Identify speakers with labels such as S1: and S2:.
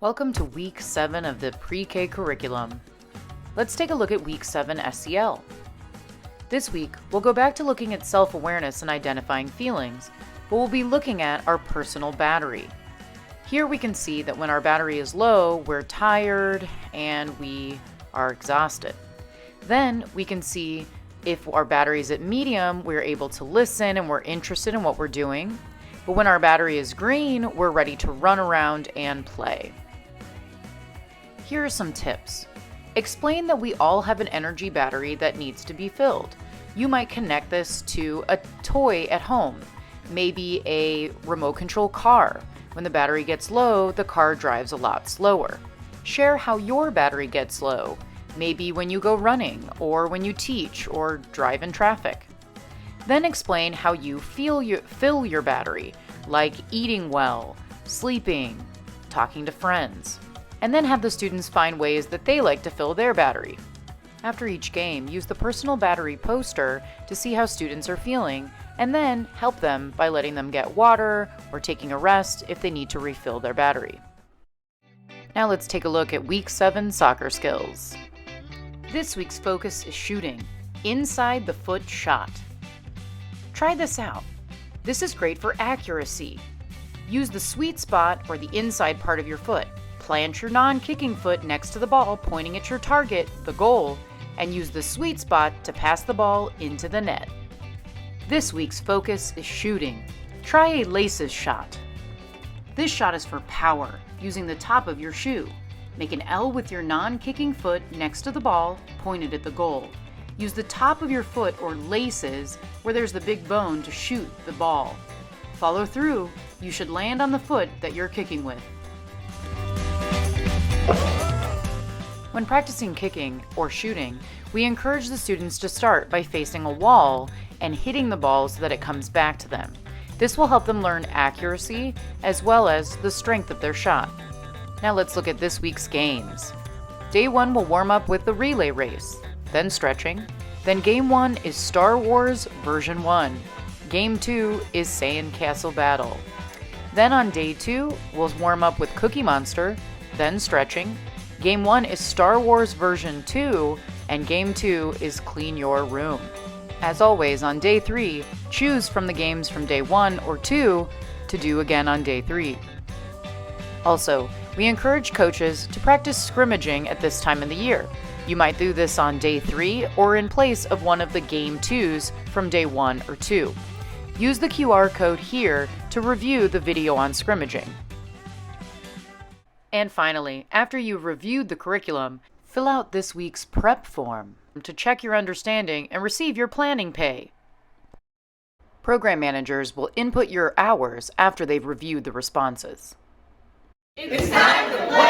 S1: Welcome to Week 7 of the PreK curriculum. Let's take a look at Week 7 SEL. This week, we'll go back to looking at self-awareness and identifying feelings, but we'll be looking at our personal battery. Here we can see that when our battery is low, we're tired and we are exhausted. Then we can see if our battery is at medium, we're able to listen and we're interested in what we're doing. But when our battery is green, we're ready to run around and play. Here are some tips. Explain that we all have an energy battery that needs to be filled. You might connect this to a toy at home, maybe a remote control car. When the battery gets low, the car drives a lot slower. Share how your battery gets low, maybe when you go running, or when you teach, or drive in traffic. Then explain how you fill your battery, like eating well, sleeping, talking to friends. And then have the students find ways that they like to fill their battery. After each game, use the personal battery poster to see how students are feeling, and then help them by letting them get water or taking a rest if they need to refill their battery. Now let's take a look at Week 7 soccer skills. This week's focus is shooting, inside the foot shot. Try this out. This is great for accuracy. Use the sweet spot or the inside part of your foot. Plant your non-kicking foot next to the ball, pointing at your target, the goal, and use the sweet spot to pass the ball into the net. This week's focus is shooting. Try a laces shot. This shot is for power, using the top of your shoe. Make an L with your non-kicking foot next to the ball, pointed at the goal. Use the top of your foot or laces, where there's the big bone, to shoot the ball. Follow through. You should land on the foot that you're kicking with. When practicing kicking or shooting, we encourage the students to start by facing a wall and hitting the ball so that it comes back to them. This will help them learn accuracy as well as the strength of their shot. Now let's look at this week's games. Day 1 will warm up with the relay race, then stretching. Then Game 1 is Star Wars Version 1. Game 2 is Sandcastle Battle. Then on Day 2, we'll warm up with Cookie Monster, then stretching. Game 1 is Star Wars Version 2, and Game 2 is Clean Your Room. As always, on Day 3, choose from the games from Day 1 or 2 to do again on Day 3. Also, we encourage coaches to practice scrimmaging at this time of the year. You might do this on Day 3 or in place of one of the Game 2s from Day 1 or 2. Use the QR code here to review the video on scrimmaging. And finally, after you've reviewed the curriculum, fill out this week's prep form to check your understanding and receive your planning pay. Program managers will input your hours after they've reviewed the responses.
S2: It's time to play!